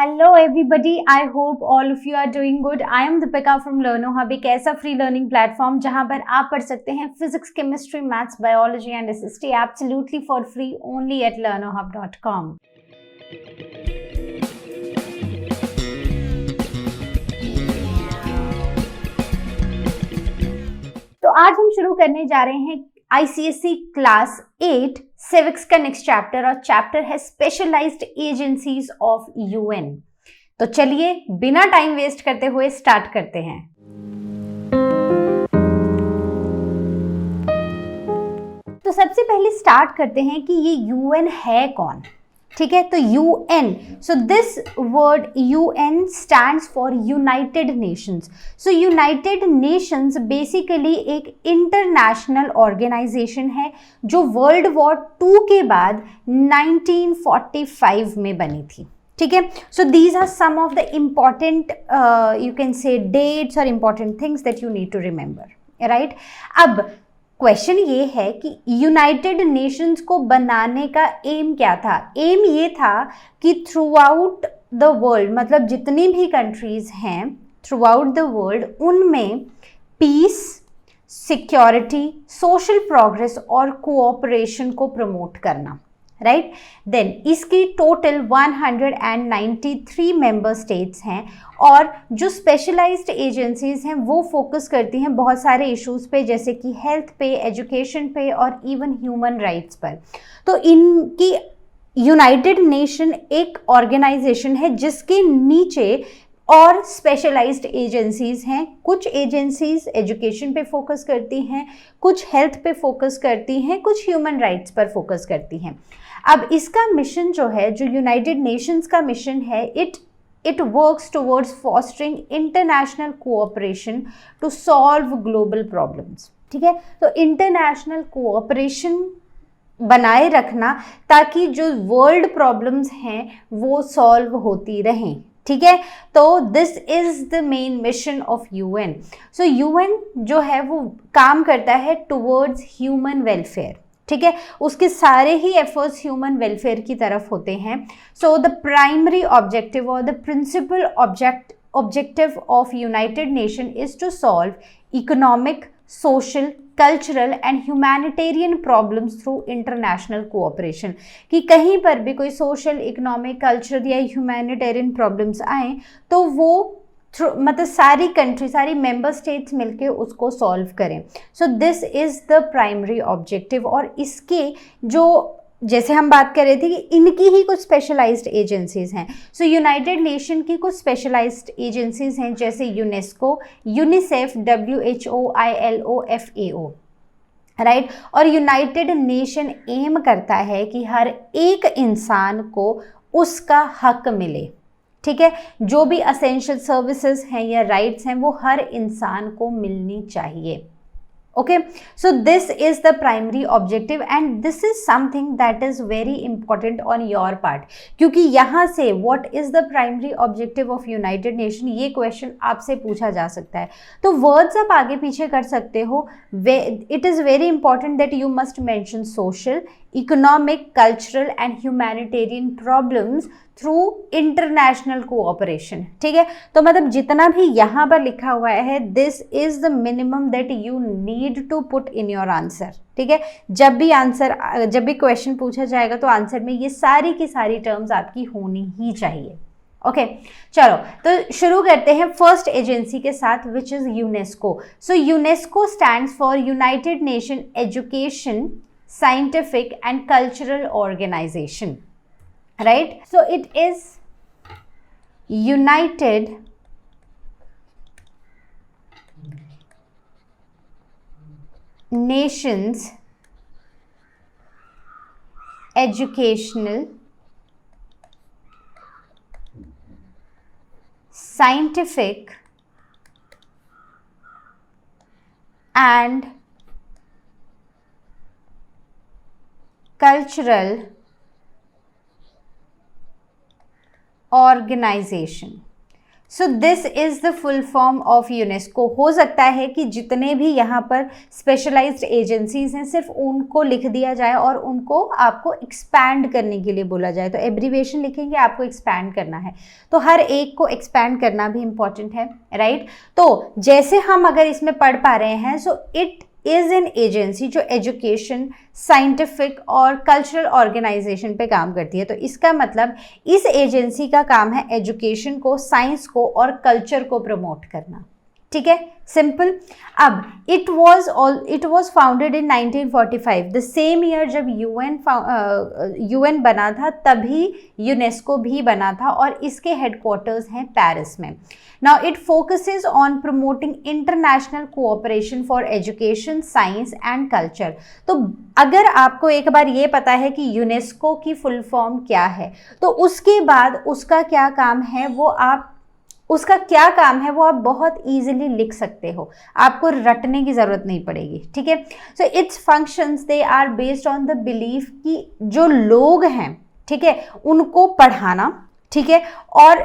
Hello everybody, I hope all of you are doing good. I am Deepika from LearnoHub, एक ऐसा free learning platform जहां पर आप पढ़ सकते हैं physics, chemistry, maths, biology and SST absolutely for free only at learnohub.com. तो आज हम शुरू करने जा रहे हैं ICSE क्लास 8 सिविक्स का नेक्स्ट चैप्टर और चैप्टर है स्पेशलाइज्ड एजेंसीज ऑफ UN. तो चलिए बिना टाइम वेस्ट करते हुए स्टार्ट करते हैं. तो सबसे पहले स्टार्ट करते हैं कि ये UN है कौन. ठीक है, तो UN, so this word UN stands for United Nations. So United Nations basically एक इंटरनेशनल ऑर्गेनाइजेशन है जो वर्ल्ड वॉर 2 के बाद 1945 में बनी थी. ठीक है, so these are some of the important you can say dates और important things that you need to remember, right. अब क्वेश्चन ये है कि यूनाइटेड नेशंस को बनाने का एम क्या था. एम ये था कि थ्रू आउट द वर्ल्ड, मतलब जितनी भी कंट्रीज हैं थ्रू आउट द वर्ल्ड, उनमें पीस, सिक्योरिटी, सोशल प्रोग्रेस और कोऑपरेशन को प्रमोट करना, राइट. देन इसकी टोटल 193 मेंबर स्टेट्स हैं और जो स्पेशलाइज्ड एजेंसीज हैं वो फोकस करती हैं बहुत सारे इश्यूज पे, जैसे कि हेल्थ पे, एजुकेशन पे और इवन ह्यूमन राइट्स पर. तो इनकी यूनाइटेड नेशन एक ऑर्गेनाइजेशन है जिसके नीचे और स्पेशलाइज्ड एजेंसीज हैं. कुछ एजेंसीज एजुकेशन पे फोकस करती हैं, कुछ हेल्थ पे फोकस करती हैं, कुछ ह्यूमन राइट्स पर फोकस करती हैं. अब इसका मिशन जो है, जो यूनाइटेड नेशंस का मिशन है, it works towards fostering international cooperation to solve global problems. ठीक है, तो इंटरनेशनल कोऑपरेशन बनाए रखना ताकि जो वर्ल्ड प्रॉब्लम्स हैं वो सॉल्व होती रहें. ठीक है, तो this is the main mission of UN. So UN जो है वो काम करता है टुवर्ड्स ह्यूमन वेलफेयर. ठीक है, उसके सारे ही एफर्ट्स ह्यूमन वेलफेयर की तरफ होते हैं. सो द प्राइमरी ऑब्जेक्टिव और the principal objective of United Nation is to solve economic, social, cultural and humanitarian problems through international cooperation. कि कहीं पर भी कोई सोशल, इकोनॉमिक, कल्चरल या ह्यूमैनिटेरियन प्रॉब्लम्स आए तो वो मतलब सारी कंट्री, सारी मेंबर स्टेट्स मिलके उसको सॉल्व करें. सो this is the primary objective. और इसके जो, जैसे हम बात कर रहे थे कि इनकी ही कुछ स्पेशलाइज्ड एजेंसीज हैं. सो यूनाइटेड नेशन की कुछ स्पेशलाइज्ड एजेंसीज हैं जैसे UNESCO, UNICEF, WHO, ILO, FAO, right. और यूनाइटेड नेशन एम करता है कि हर एक इंसान को उसका हक मिले. ठीक है, जो भी असेंशियल सर्विसेज हैं या राइट्स हैं वो हर इंसान को मिलनी चाहिए. Okay, so this is the primary objective and this is something that is very important on your part. क्योंकि यहाँ से what is the primary objective of United Nation, ये क्वेश्चन आपसे पूछा जा सकता है. तो वर्ड्स आप आगे पीछे कर सकते हो. It is very important that you must mention social, economic, cultural and humanitarian problems through international cooperation. ठीक है, तो मतलब जितना भी यहाँ पर लिखा हुआ है, this is the minimum that you need to put in your answer. ठीक है, जब भी क्वेश्चन पूछा जाएगा तो आंसर में ये सारी की सारी टर्म्स आपकी होनी ही चाहिए. ओके, चलो तो शुरू करते हैं फर्स्ट एजेंसी के साथ, which is UNESCO. So UNESCO stands for United Nation education, scientific and cultural organisation. Right, so it is United Nations Educational, Scientific and Cultural Organization. So this is the full form of UNESCO. हो सकता है कि जितने भी यहाँ पर specialised agencies हैं सिर्फ उनको लिख दिया जाए और उनको आपको एक्सपैंड करने के लिए बोला जाए, तो एब्रीविएशन लिखेंगे, आपको एक्सपैंड करना है, तो हर एक को एक्सपैंड करना भी इम्पॉर्टेंट है, राइट। तो जैसे हम अगर इसमें पढ़ पा रहे हैं, सो इट इज एन एजेंसी जो एजुकेशन, साइंटिफिक और कल्चरल ऑर्गेनाइजेशन पे काम करती है। तो इसका मतलब इस एजेंसी का काम है एजुकेशन को, साइंस को और कल्चर को प्रमोट करना, ठीक है, सिंपल। अब it was founded in 1945, the same year जब यूएन बना था तभी यूनेस्को भी बना था और इसके हेडक्वार्टर्स हैं पेरिस में। Now it focuses on promoting international cooperation for education, science and culture. तो अगर आपको एक बार ये पता है कि यूनेस्को की फुल फॉर्म क्या है, तो उसके बाद उसका क्या काम है वो आप बहुत ईजिली लिख सकते हो, आपको रटने की जरूरत नहीं पड़ेगी, ठीक है। So its functions they are based on the belief कि जो लोग हैं, ठीक है, उनको पढ़ाना, ठीक है, और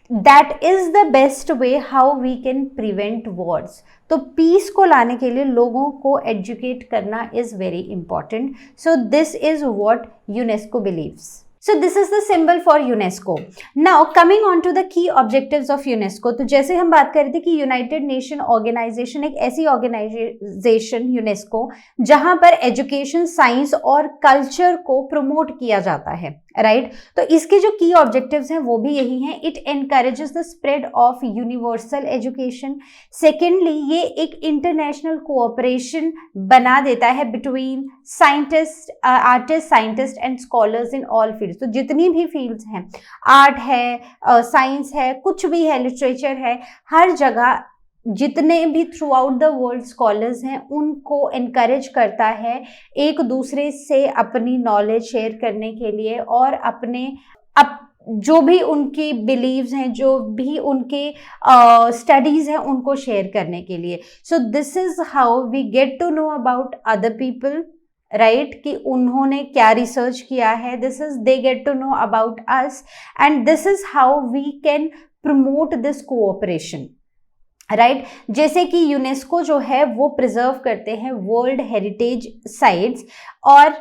that is the best way how we can prevent wars. तो पीस को लाने के लिए लोगों को एजुकेट करना is very important. So this is what UNESCO believes. So this is the symbol for UNESCO. Now coming on to the key objectives of UNESCO. तो जैसे हम बात कर रहे थे कि यूनाइटेड नेशन ऑर्गेनाइजेशन एक ऐसी ऑर्गेनाइजेशन यूनेस्को जहां पर एजुकेशन, साइंस और कल्चर को प्रमोट किया जाता है, राइट। तो इसके जो की ऑब्जेक्टिव्स हैं वो भी यही हैं। It encourages the spread of universal education. Secondly, ये एक इंटरनेशनल कोऑपरेशन बना देता है between scientist, artist, scientist and scholars in all fields. तो जितनी भी फील्ड्स हैं, आर्ट है, साइंस है, कुछ भी है, लिटरेचर है, हर जगह जितने भी through out the world scholars हैं उनको एनकरेज करता है एक दूसरे से अपनी नॉलेज शेयर करने के लिए और अपने जो भी उनकी बिलीव्स हैं, जो भी उनके स्टडीज़ हैं, उनको शेयर करने के लिए। So this is how we get to know about other people, right, कि उन्होंने क्या रिसर्च किया है। This is they get to know about us and this is how we can promote this cooperation, right. जैसे कि UNESCO जो है वो प्रिजर्व करते हैं वर्ल्ड हेरिटेज साइट्स और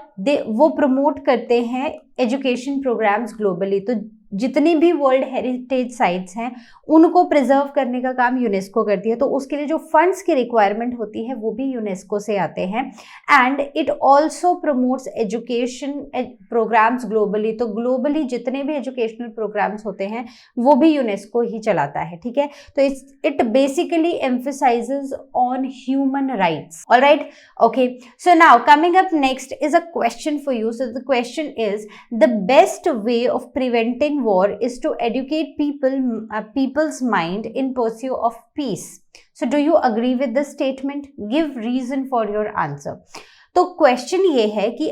वो प्रमोट करते हैं एजुकेशन प्रोग्राम्स ग्लोबली। तो जितनी भी वर्ल्ड हेरिटेज साइट्स हैं उनको प्रिजर्व करने का काम यूनेस्को करती है। तो उसके लिए जो फंड्स की रिक्वायरमेंट होती है वो भी यूनेस्को से आते हैं। And it also promotes education programmes globally. तो ग्लोबली जितने भी एजुकेशनल प्रोग्राम्स होते हैं वो भी यूनेस्को ही चलाता है, ठीक है। तो it basically emphasises on human rights. Alright, okay, so now coming up next is a question for you. So the question is, the best way of preventing war is to educate people's mind in pursuit of peace. So do you agree with this statement? Give reason for your answer. तो question ये है कि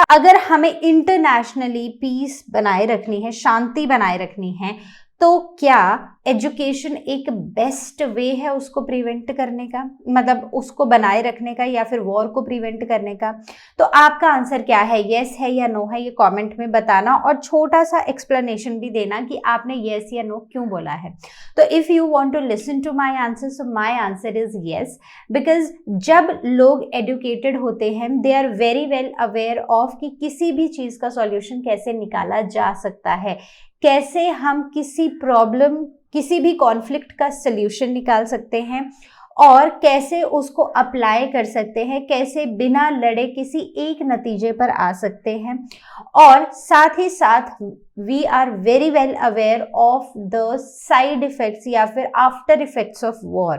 अगर हमें internationally piece बनाए रखनी है, शांति बनाए रखनी है, तो क्या एजुकेशन एक बेस्ट वे है उसको प्रिवेंट करने का, मतलब उसको बनाए रखने का या फिर वॉर को प्रिवेंट करने का? तो आपका आंसर क्या है, येस है या नो है, ये कमेंट में बताना और छोटा सा एक्सप्लेनेशन भी देना कि आपने येस या नो क्यों बोला है। तो if you want to listen to my answer, so my answer is yes, because जब लोग एजुकेटेड होते हैं they are very well aware of कि किसी भी चीज़ का सॉल्यूशन कैसे निकाला जा सकता है, कैसे हम किसी प्रॉब्लम, किसी भी कॉन्फ्लिक्ट का सल्यूशन निकाल सकते हैं और कैसे उसको अप्लाई कर सकते हैं, कैसे बिना लड़े किसी एक नतीजे पर आ सकते हैं। और साथ ही साथ we are very well aware of the side effects या फिर after effects of war,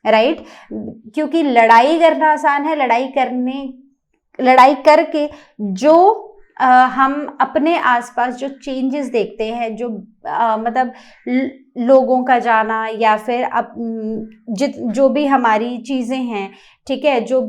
right. क्योंकि लड़ाई करना आसान है, लड़ाई करके जो हम अपने आसपास जो चेंजेस देखते हैं, जो मतलब लोगों का जाना या फिर जो भी हमारी चीज़ें हैं, ठीक है, जो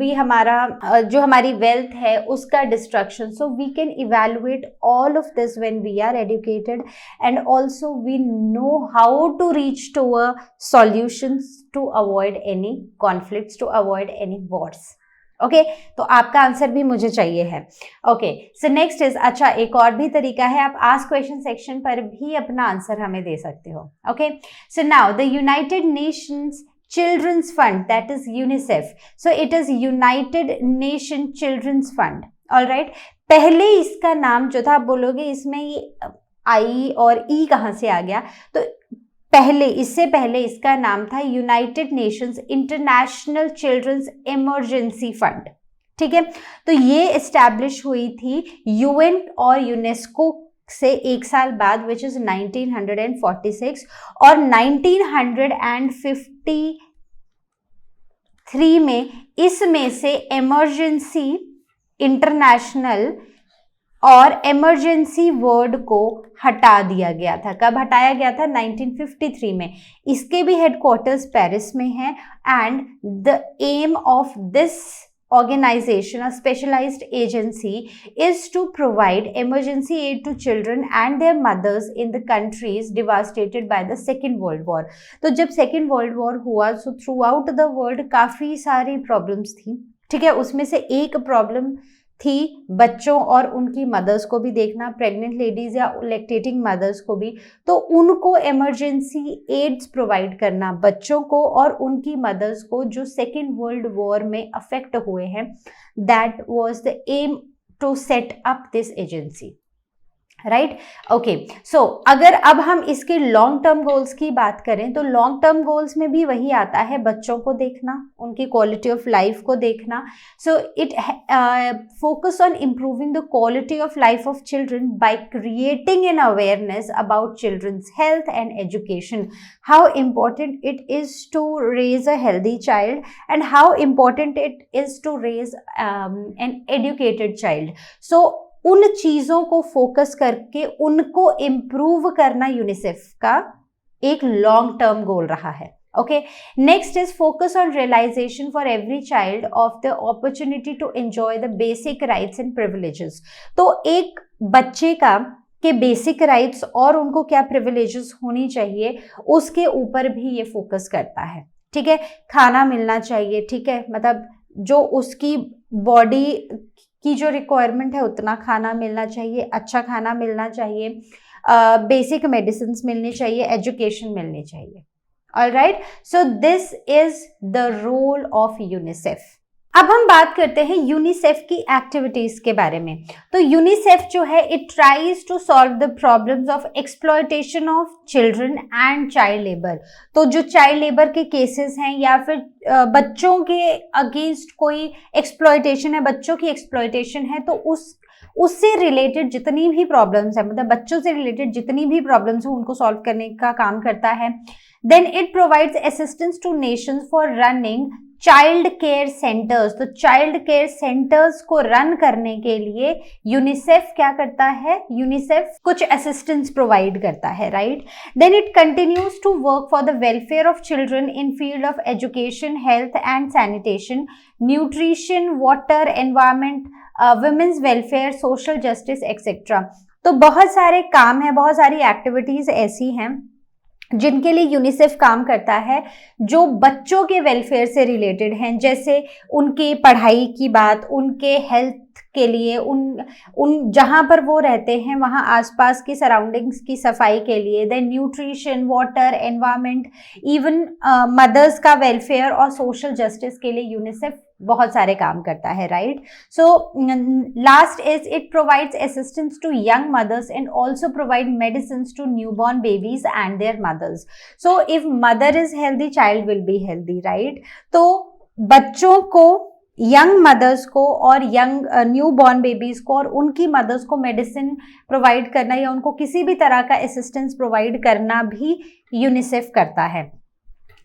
हमारी वेल्थ है उसका destruction, so we can evaluate all of this when we are educated and also we know how to reach to a solutions to avoid any conflicts, to avoid any wars, okay तो आपका answer भी मुझे चाहिए है। Okay so next is, अच्छा एक और भी तरीका है, आप आस्क क्वेश्चन सेक्शन पर भी अपना आंसर हमें दे सकते हो। Okay so now the United Nations children's fund, that is UNICEF, so it is United Nation children's fund. Alright, पहले इसका नाम जो था, आप बोलोगे इसमें ये आई और ई कहाँ से आ गया, तो पहले, इससे पहले इसका नाम था United Nations international children's emergency fund. ठीक है, तो ये एस्टैब्लिश हुई थी यूएन और यूनेस्को से एक साल बाद, विच इज 1946, और 1953 में इसमें से इमरजेंसी, इंटरनेशनल और इमरजेंसी वर्ड को हटा दिया गया था। कब हटाया गया था? 1953 में। इसके भी हेडक्वार्टर्स पेरिस में है, and the aim of this organization, a specialized agency, is to provide emergency aid to children and their mothers in the countries devastated by the Second World War. तो जब Second World War हुआ, so throughout the world काफ़ी सारी problems थी। ठीक है, उसमें से एक प्रॉब्लम थी बच्चों और उनकी मदर्स को भी देखना, प्रेग्नेंट लेडीज या लैक्टेटिंग मदर्स को भी, तो उनको इमरजेंसी एड्स प्रोवाइड करना बच्चों को और उनकी मदर्स को जो सेकेंड वर्ल्ड वॉर में अफेक्ट हुए हैं। That was the aim to set up this agency, right. Okay so अगर अब हम इसके लॉन्ग टर्म गोल्स की बात करें, तो लॉन्ग टर्म गोल्स में भी वही आता है, बच्चों को देखना, उनकी क्वालिटी ऑफ लाइफ को देखना। So it focus on improving the quality of life of children by creating an awareness about children's health and education, how important it is to raise a healthy child and how important it is to raise an educated child. So उन चीज़ों को focus करके उनको improve करना UNICEF का एक long term goal रहा है। Okay next is focus on realisation for every child of the opportunity to enjoy the basic rights and privileges. तो एक बच्चे का के बेसिक राइट्स और उनको क्या प्रिविलेजेस होनी चाहिए, उसके ऊपर भी ये फोकस करता है। ठीक है, खाना मिलना चाहिए, ठीक है, मतलब जो उसकी बॉडी की जो रिक्वायरमेंट है उतना खाना मिलना चाहिए, अच्छा खाना मिलना चाहिए, बेसिक मेडिसिन मिलनी चाहिए, एजुकेशन मिलनी चाहिए। Alright, so this is the role of UNICEF. अब हम बात करते हैं यूनिसेफ की एक्टिविटीज के बारे में। तो यूनिसेफ जो है, it tries to solve the problems of exploitation of children and child labour. तो जो चाइल्ड लेबर के केसेस हैं या फिर बच्चों के अगेंस्ट कोई एक्सप्लॉयटेशन है, बच्चों की एक्सप्लॉयटेशन है, तो उससे रिलेटेड जितनी भी प्रॉब्लम्स है, मतलब बच्चों से रिलेटेड जितनी भी प्रॉब्लम्स हैं उनको सॉल्व करने का काम करता है। Then it provides assistance to nations for running child care centres. तो चाइल्ड केयर सेंटर्स को रन करने के लिए यूनिसेफ क्या करता है, यूनिसेफ कुछ असिस्टेंस प्रोवाइड करता है, right. Then it continues to work for the welfare of children in field of education, health and sanitation, nutrition, water, environment, women's welfare, social justice etcetera. तो बहुत सारे काम है, बहुत सारी एक्टिविटीज ऐसी हैं जिनके लिए यूनिसेफ काम करता है, जो बच्चों के वेलफेयर से रिलेटेड हैं, जैसे उनकी पढ़ाई की बात, उनके हेल्थ के लिए, उन जहाँ पर वो रहते हैं वहाँ आसपास की सराउंडिंग्स की सफाई के लिए, then nutrition, water, environment, even mothers का वेलफेयर और सोशल जस्टिस के लिए यूनिसेफ बहुत सारे काम करता है, right. So last is it provides assistance to young mothers and also provide medicine to newborn babies and their mothers. So if mother is healthy, child will be healthy, right. तो बच्चों को, young mother's को और young new born babies को और उनकी mothers को medicine provide करना या उनको किसी भी तरह का असिस्टेंस प्रोवाइड करना भी यूनिसेफ करता है।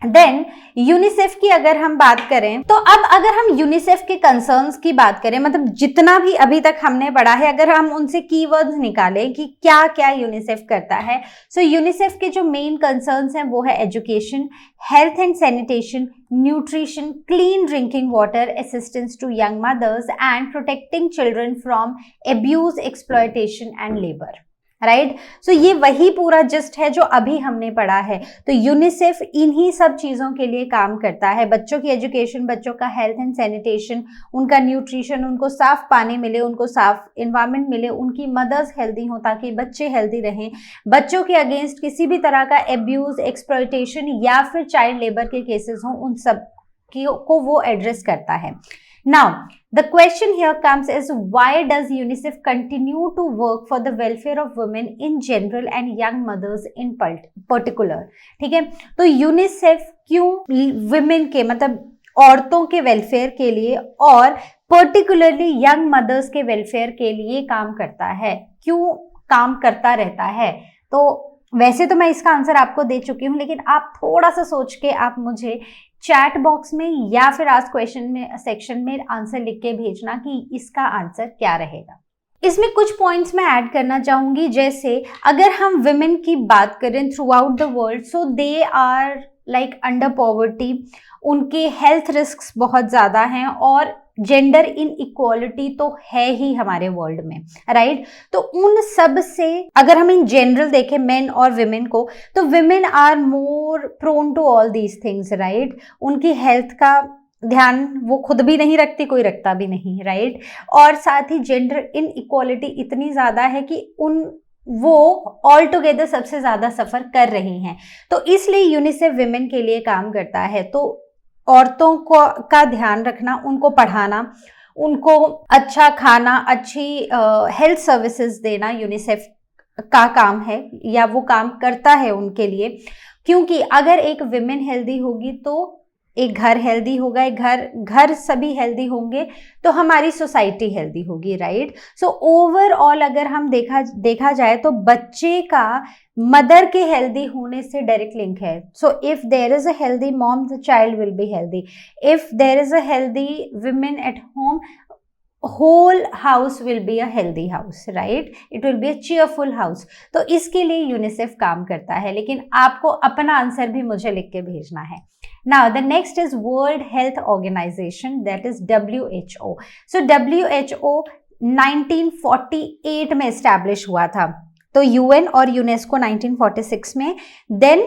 देन यूनिसेफ की अगर हम बात करें, तो अब अगर हम यूनिसेफ के कंसर्न्स की बात करें, मतलब जितना भी अभी तक हमने पढ़ा है, अगर हम उनसे कीवर्ड्स निकालें कि क्या क्या यूनिसेफ करता है, सो यूनिसेफ के जो मेन कंसर्न्स हैं वो है education, health and sanitation, nutrition, clean drinking water, assistance to young mothers and protecting children from abuse, exploitation and labour. Right. So ये वही पूरा जिस्ट है जो अभी हमने पढ़ा है। तो यूनिसेफ इन्हीं सब चीज़ों के लिए काम करता है, बच्चों की एजुकेशन, बच्चों का हेल्थ एंड सैनिटेशन, उनका न्यूट्रिशन, उनको साफ पानी मिले, उनको साफ इन्वायरमेंट मिले, उनकी मदर्स हेल्दी हों ताकि बच्चे हेल्दी रहें, बच्चों के अगेंस्ट किसी भी तरह का एब्यूज, एक्सप्लॉयटेशन या फिर चाइल्ड लेबर के केसेस हों, उन सब को वो एड्रेस करता है। Now, the question here comes is why does UNICEF continue to work for the welfare of women in general and young mothers in particular? ठीक है, तो यूनिसेफ क्यों विमेन के मतलब औरतों के वेलफेयर के लिए और पर्टिकुलरली यंग मदर्स के वेलफेयर के लिए काम करता है, क्यों काम करता रहता है? तो वैसे तो मैं इसका आंसर आपको दे चुकी हूँ, लेकिन आप थोड़ा सा सोच के आप मुझे चैट बॉक्स में या फिर आस्क क्वेश्चन में सेक्शन में आंसर लिख के भेजना कि इसका आंसर क्या रहेगा। इसमें कुछ पॉइंट्स मैं ऐड करना चाहूंगी, जैसे अगर हम विमेन की बात करें throughout the world, so they are like under poverty, उनके हेल्थ रिस्क्स बहुत ज़्यादा हैं और जेंडर इन इक्वालिटी तो है ही हमारे वर्ल्ड में, राइट। तो उन सब से अगर हम इन जनरल देखें मेन और विमेन को, तो women are more prone to all these things, right. उनकी हेल्थ का ध्यान वो खुद भी नहीं रखती, कोई रखता भी नहीं, राइट। और साथ ही जेंडर इन इक्वालिटी इतनी ज़्यादा है कि वो ऑल टुगेदर सबसे ज़्यादा सफ़र कर रही हैं। तो इसलिए यूनिसेफ विमेन के लिए काम करता है। तो औरतों को का ध्यान रखना, उनको पढ़ाना, उनको अच्छा खाना, अच्छी हेल्थ सर्विसेज देना यूनिसेफ का काम है, या वो काम करता है उनके लिए। क्योंकि अगर एक विमेन हेल्दी होगी तो एक घर हेल्दी होगा, एक घर सभी हेल्दी होंगे तो हमारी सोसाइटी हेल्दी होगी, राइट। सो ओवरऑल अगर हम देखा जाए तो बच्चे का मदर के हेल्दी होने से डायरेक्ट लिंक है। So if there is a healthy mom, the child will be healthy. If there is a healthy women at home, whole house will be a healthy house, right? It will be a cheerful house. तो इसके लिए UNICEF काम करता है, लेकिन आपको अपना answer भी मुझे लिख के भेजना है। Now the next is World Health Organization, that is WHO. So WHO 1948 में एस्टैब्लिश हुआ था, तो यूएन और यूनेस्को 1946 में, देन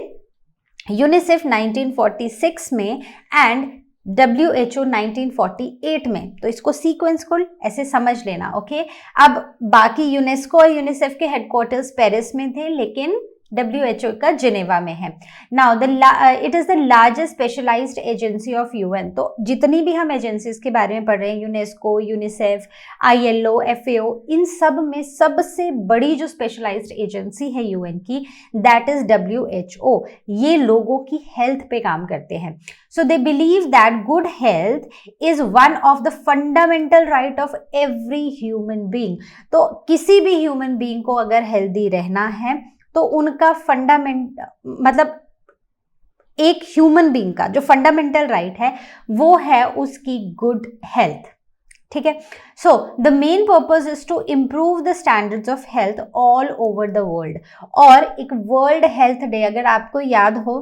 यूनिसेफ 1946 में एंड WHO 1948 में। तो इसको सीक्वेंस को ऐसे समझ लेना, ओके। अब बाकी यूनेस्को और यूनिसेफ के हेडक्वार्टर्स पेरिस में थे, लेकिन WHO का जिनेवा में है। Now it is the largest specialised agency of UN. तो जितनी भी हम एजेंसीज के बारे में पढ़ रहे हैं, यूनेस्को, यूनिसेफ, ILO, FAO, इन सब में सबसे बड़ी जो स्पेशलाइज्ड एजेंसी है यूएन की, दैट इज WHO। ये लोगों की हेल्थ पे काम करते हैं। So they believe that good health is one of the fundamental right of every human being. तो किसी भी ह्यूमन बीइंग को अगर हेल्दी रहना है तो उनका मतलब एक ह्यूमन बीइंग का जो फंडामेंटल राइट है वो है उसकी गुड हेल्थ, ठीक है। So the main purpose is to improve the standards of health all over the world. और एक वर्ल्ड हेल्थ डे अगर आपको याद हो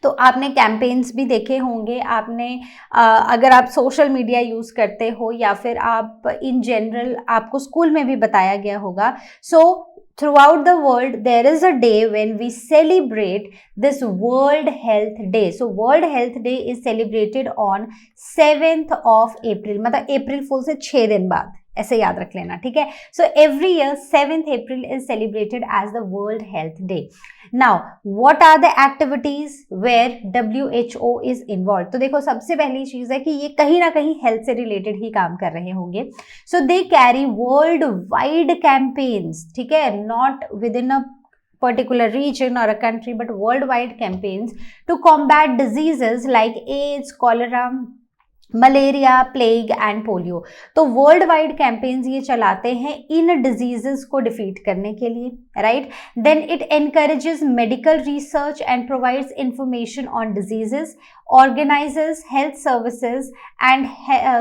तो आपने कैंपेन्स भी देखे होंगे, आपने अगर आप सोशल मीडिया यूज़ करते हो या फिर आप इन जनरल आपको स्कूल में भी बताया गया होगा। सो throughout the world there is a day when we celebrate this World Health Day. So World Health Day is celebrated on 7th of April, मतलब अप्रैल फूल से 6 दिन बाद, ऐसे याद रख लेना, ठीक है। So every year 7th April is celebrated as the World Health Day. Now what are the activities where WHO is involved? तो देखो सबसे पहली चीज है कि ये कहीं ना कहीं हेल्थ से रिलेटेड ही काम कर रहे होंगे। So they carry worldwide campaigns, ठीक है, not within a particular region or a country but worldwide campaigns to combat diseases like AIDS, cholera, malaria, plague and polio. तो वर्ल्ड वाइड कैंपेन्स ये चलाते हैं इन diseases को defeat करने के लिए, right. Then it encourages medical research and provides information on diseases, organises health services and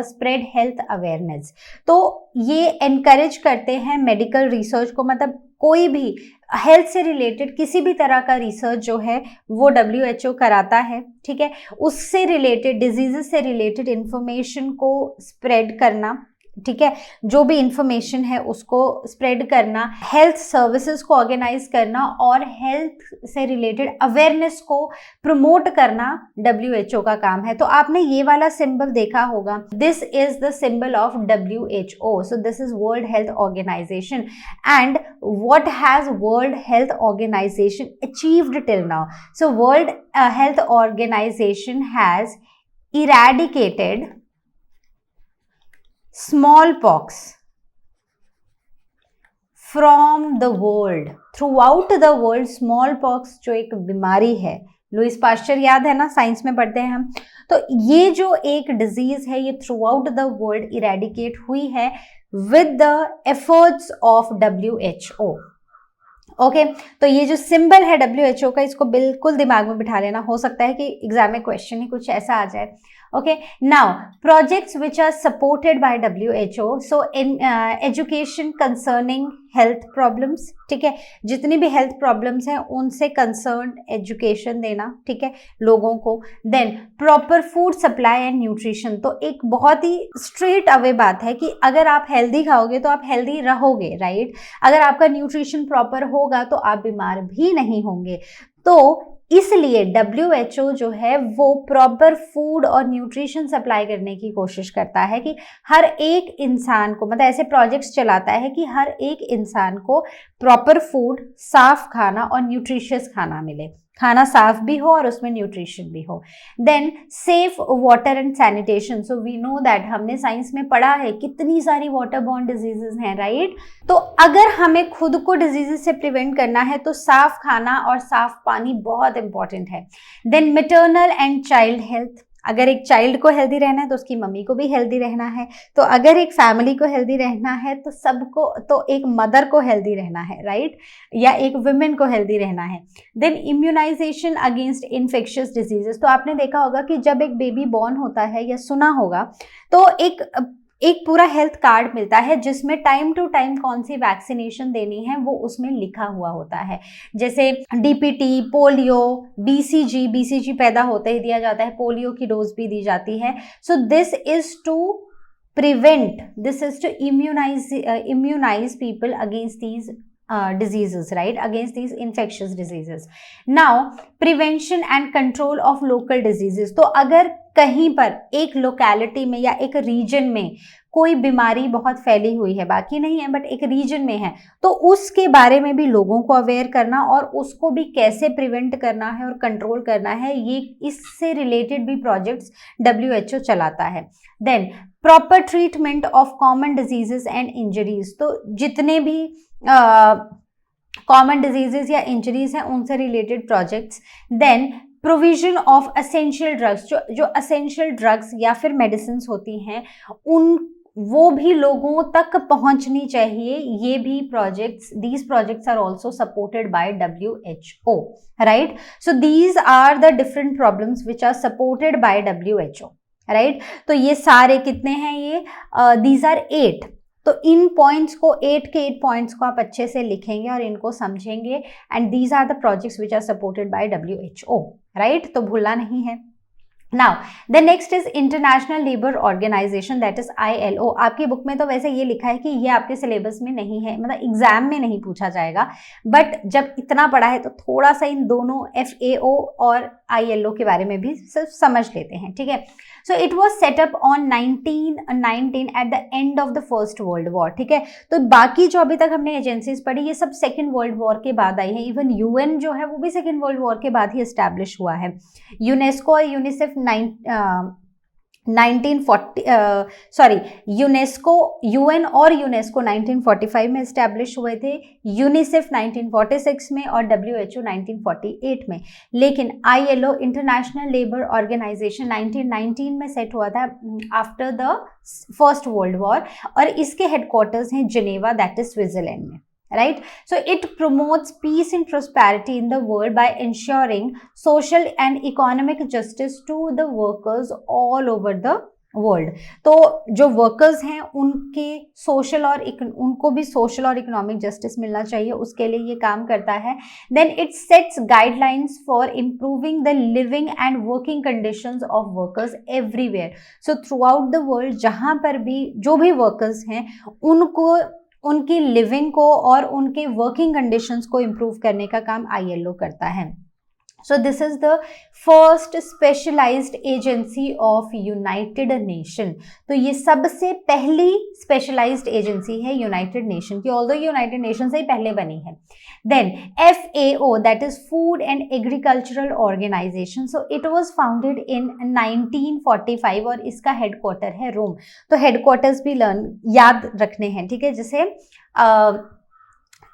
spread health awareness. तो ये एनकरेज करते हैं मेडिकल रिसर्च को, मतलब कोई भी हेल्थ से रिलेटेड किसी भी तरह का रिसर्च जो है वो WHO कराता है, ठीक है। उससे रिलेटेड डिजीजेस से रिलेटेड इंफॉर्मेशन को स्प्रेड करना, ठीक है, जो भी इंफॉर्मेशन है उसको स्प्रेड करना, हेल्थ सर्विसेज को ऑर्गेनाइज करना और हेल्थ से रिलेटेड अवेयरनेस को प्रमोट करना WHO का काम है। तो आपने ये वाला सिंबल देखा होगा, this is the symbol of WHO, so this is world health organisation. And what has world health organisation achieved till now? So world health organisation has eradicated smallpox from the world, throughout the world। smallpox जो एक बीमारी है, Louis Pasteur याद है ना, science में पढ़ते हैं हम, तो ये जो एक डिजीज है ये through out the world eradicate हुई है with the efforts of WHO। Okay, तो ये जो सिंबल है WHO का, इसको बिल्कुल दिमाग में बिठा लेना, हो सकता है कि एग्जाम में क्वेश्चन ही कुछ ऐसा आ जाए। Okay, now projects which are supported by WHO, so in education concerning health problems, ठीक है, जितनी भी हेल्थ प्रॉब्लम्स हैं उनसे कंसर्न एजुकेशन देना, ठीक है, लोगों को। Then proper food supply and nutrition, तो एक बहुत ही स्ट्रेट अवे बात है कि अगर आप हेल्दी खाओगे तो आप हेल्दी रहोगे, राइट? अगर आपका न्यूट्रिशन प्रॉपर होगा तो आप बीमार भी नहीं होंगे। तो इसलिए WHO जो है वो प्रॉपर फूड और न्यूट्रिशन सप्लाई करने की कोशिश करता है कि हर एक इंसान को, मतलब ऐसे प्रोजेक्ट्स चलाता है कि हर एक इंसान को प्रॉपर फूड, साफ खाना और न्यूट्रिशियस खाना मिले, खाना साफ भी हो और उसमें न्यूट्रिशन भी हो। Then safe water and sanitation, so we know that, हमने साइंस में पढ़ा है कितनी सारी वाटर बॉर्न डिजीजेस हैं, राइट? तो अगर हमें खुद को डिजीजेस से प्रिवेंट करना है तो साफ खाना और साफ पानी बहुत इंपॉर्टेंट है। Then maternal and child health, अगर एक चाइल्ड को हेल्दी रहना है तो उसकी मम्मी को भी हेल्दी रहना है, तो अगर एक फैमिली को हेल्दी रहना है तो सबको, तो एक मदर को हेल्दी रहना है, राइट? या एक वुमेन को हेल्दी रहना है। Then immunisation against infectious diseases, तो आपने देखा होगा कि जब एक बेबी बॉर्न होता है या सुना होगा तो एक पूरा हेल्थ कार्ड मिलता है जिसमें टाइम टू टाइम कौन सी वैक्सीनेशन देनी है वो उसमें लिखा हुआ होता है, जैसे DPT, पोलियो, BCG पैदा होते ही दिया जाता है, पोलियो की डोज भी दी जाती है। So this is to prevent, this is to immunize people against these diseases, right? Against these infectious diseases. Now prevention and control of local diseases, तो अगर कहीं पर एक लोकेलिटी में या एक रीजन में कोई बीमारी बहुत फैली हुई है, बाकी नहीं है बट एक रीजन में है, तो उसके बारे में भी लोगों को अवेयर करना और उसको भी कैसे प्रिवेंट करना है और कंट्रोल करना है, ये इससे रिलेटेड भी प्रोजेक्ट्स WHO चलाता है। Then proper treatment of common diseases and injuries, तो जितने भी कॉमन डिजीजेस या इंजरीज हैं उनसे related projects. Then provision of essential drugs, जो असेंशियल ड्रग्स या फिर मेडिसिन होती हैं उन वो भी लोगों तक पहुंचनी चाहिए, ये भी projects, these projects are also supported by WHO, right? So these are the different problems which are supported by WHO, right? तो ये सारे कितने हैं, ये दीज आर 8। तो इन पॉइंट्स को, 8 के 8 पॉइंट्स को आप अच्छे से लिखेंगे और इनको समझेंगे, and these are the projects which are supported by WHO, right? तो भूलना नहीं है। Now the next is international labour organisation, that is ILO। आपकी बुक में तो वैसे ये लिखा है कि ये आपके सिलेबस में नहीं है, मतलब एग्जाम में नहीं पूछा जाएगा, बट जब इतना पढ़ा है तो थोड़ा सा इन दोनों FAO और ILO के बारे में भी सिर्फ समझ लेते हैं, ठीक है? So it was setup on 1919 at the end of the first world war, ठीक है? तो बाकी जो अभी तक हमने एजेंसीज पढ़ी ये सब सेकेंड वर्ल्ड वॉर के बाद आई है, इवन UN जो है वो भी सेकेंड वर्ल्ड वॉर के बाद ही एस्टैब्लिश हुआ है। यूनेस्को और यूनिसेफ यूनेस्को, UN और यूनेस्को 1945 में एस्टैब्लिश हुए थे, यूनिसेफ 1946 में और WHO 1948 में, लेकिन ILO इंटरनेशनल लेबर ऑर्गेनाइजेशन 1919 में सेट हुआ था after the first world war, और इसके हेडक्वार्टर्स हैं जिनेवा, दैट इज स्विट्जरलैंड में, right? So it promotes peace and prosperity in the world by ensuring social and economic justice to the workers all over the world. तो जो workers हैं उनके उनको भी सोशल और इकोनॉमिक जस्टिस मिलना चाहिए, उसके लिए ये काम करता है। Then it sets guidelines for improving the living and working conditions of workers everywhere. So throughout the world जहाँ पर भी जो भी वर्कर्स हैं उनको उनकी लिविंग को और उनके वर्किंग कंडीशंस को इम्प्रूव करने का काम ILO करता है। So this is the first specialized agency of United Nation। तो ये सबसे पहली specialized agency है United Nation की, although United Nation से ही पहले बनी है। Then FAO, that is Food and Agricultural Organization, so it was founded in 1945 और इसका headquarter है रोम। तो headquarters भी याद रखने हैं, ठीक है। जैसे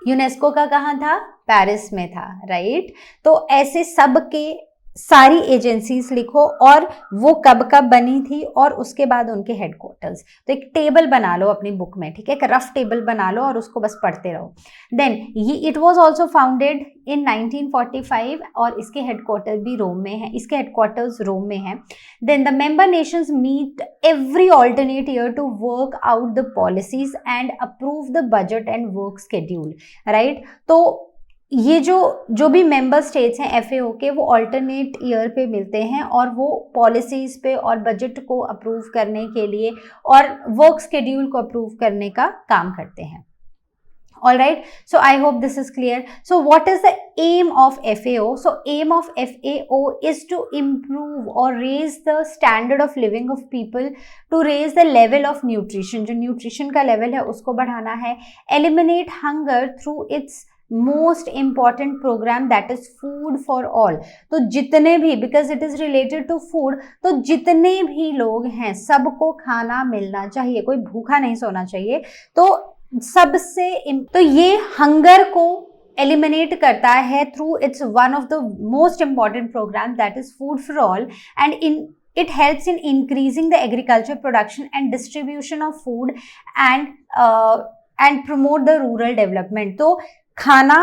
यूनेस्को का कहाँ था, पेरिस में था, राइट। तो ऐसे सब के सारी एजेंसीज लिखो और वो कब कब बनी थी और उसके बाद उनके हेडक्वार्टर्स। तो एक टेबल बना लो अपनी बुक में, ठीक है, एक रफ टेबल बना लो और उसको बस पढ़ते रहो। देन ये it was also founded in 1945 और इसके हेडक्वार्टर भी रोम में है, इसके हेडक्वार्टर्स रोम में है। Then the member nations meet every alternate year to work out the policies and approve the budget and work schedule, right. तो ये जो भी मेंबर स्टेट्स हैं FAO के, वो ऑल्टरनेट ईयर पे मिलते हैं और वो पॉलिसीज पे और बजट को अप्रूव करने के लिए और वर्क शेड्यूल को अप्रूव करने का काम करते हैं। All right, so I hope this is clear. So what is the aim of FAO? So aim of FAO is to improve or raise the standard of living of people, to raise the level of nutrition, जो nutrition का level है उसको बढ़ाना है, eliminate hunger through its most important program that is food for all। तो जितने भी, because it is related to food, तो जितने भी लोग हैं सबको खाना मिलना चाहिए, कोई भूखा नहीं सोना चाहिए। तो तो ये हंगर को एलिमिनेट करता है through its one of the most important programme that is food for all and it helps in increasing the agriculture production and distribution of food and promote the rural development। तो खाना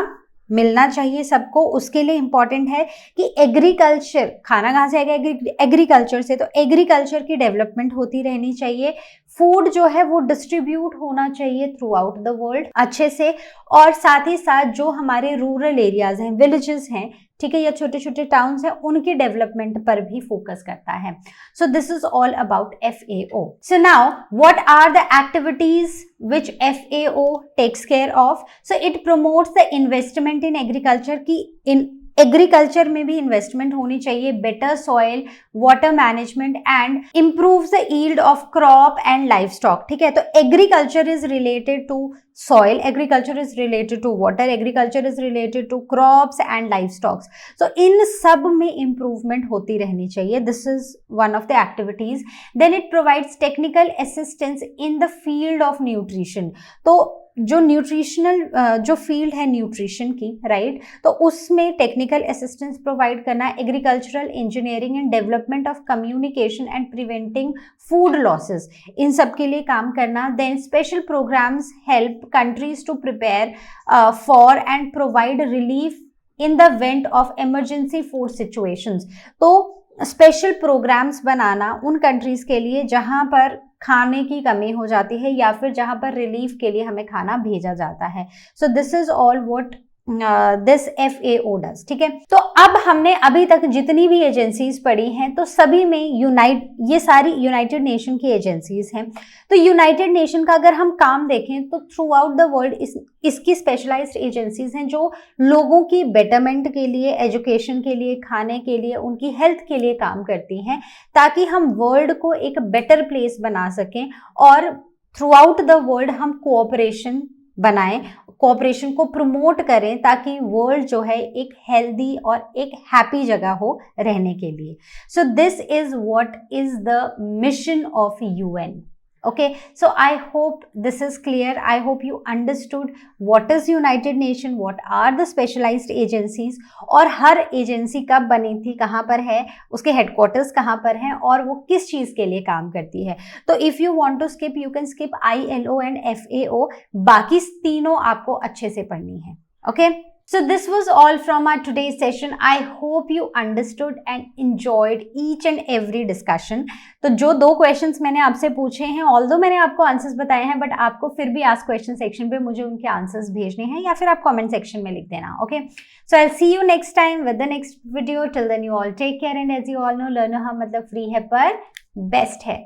मिलना चाहिए सबको, उसके लिए important है कि agriculture, खाना कहाँ से आएगा, एग्रीकल्चर से, तो एग्रीकल्चर की डेवलपमेंट होती रहनी चाहिए। फूड जो है वो डिस्ट्रीब्यूट होना चाहिए थ्रू आउट द वर्ल्ड अच्छे से, और साथ ही साथ जो हमारे रूरल एरियाज हैं, विलेजेस हैं, ठीक है, या छोटे छोटे टाउन्स हैं, उनकी डेवलपमेंट पर भी फोकस करता है। So this is all about FAO। So now what are the activities which FAO takes care of? So it promotes the investment in agriculture की in एग्रीकल्चर में भी इन्वेस्टमेंट होनी चाहिए, better soil, water management and improves the yield of crop and livestock, ठीक है। तो agriculture is related to soil, agriculture is related to water, agriculture is related to crops and livestocks. So इन सब में improvement होती रहनी चाहिए। This is one of the activities. Then it provides technical assistance in the field of nutrition. तो जो nutritional जो field है न्यूट्रिशन की, राइट, तो उसमें टेक्निकल असिस्टेंस प्रोवाइड करना, agricultural engineering and development of communication and preventing food losses, इन सब के लिए काम करना। Then special programs help countries to prepare for and provide relief in the event of emergency food situations. तो special programs बनाना उन कंट्रीज के लिए जहां पर खाने की कमी हो जाती है या फिर जहां पर रिलीफ के लिए हमें खाना भेजा जाता है। So this is all what this FAO does, ठीक है। तो अब हमने अभी तक जितनी भी एजेंसीज पढ़ी हैं तो सभी में ये सारी यूनाइटेड नेशन की एजेंसीज हैं। तो यूनाइटेड नेशन का अगर हम काम देखें तो थ्रू आउट द वर्ल्ड इसकी स्पेशलाइज्ड एजेंसीज हैं जो लोगों की बेटरमेंट के लिए, एजुकेशन के लिए, खाने के लिए, उनकी हेल्थ के लिए काम करती हैं, ताकि हम वर्ल्ड को एक बेटर प्लेस बना सकें और थ्रू आउट द वर्ल्ड हम कोऑपरेशन बनाएं, कोऑपरेशन को प्रमोट करें, ताकि वर्ल्ड जो है एक हेल्दी और एक हैप्पी जगह हो रहने के लिए। So this is what is the mission of UN। Okay, so I hope this is clear. I hope you understood what is United Nation, what are the specialized agencies, और हर agency कब बनी थी, कहाँ पर है, उसके हेडक्वार्टर्स कहाँ पर हैं और वो किस चीज़ के लिए काम करती है। तो if you want to skip you can skip ILO and FAO, बाकी तीनों आपको अच्छे से पढ़नी है। Okay, So this was all from our today's session. I hope you understood and enjoyed each and every discussion. तो जो 2 क्वेश्चंस मैंने आपसे पूछे हैं, ऑल्दो मैंने आपको आंसर्स बताए हैं, बट आपको फिर भी आस्क क्वेश्चन सेक्शन पे मुझे उनके आंसर्स भेजने हैं या फिर आप कमेंट सेक्शन में लिख देना. Okay, so I will see you next time with the next video. Till then you all take care and as you all know, learn हा मतलब फ्री है पर बेस्ट है.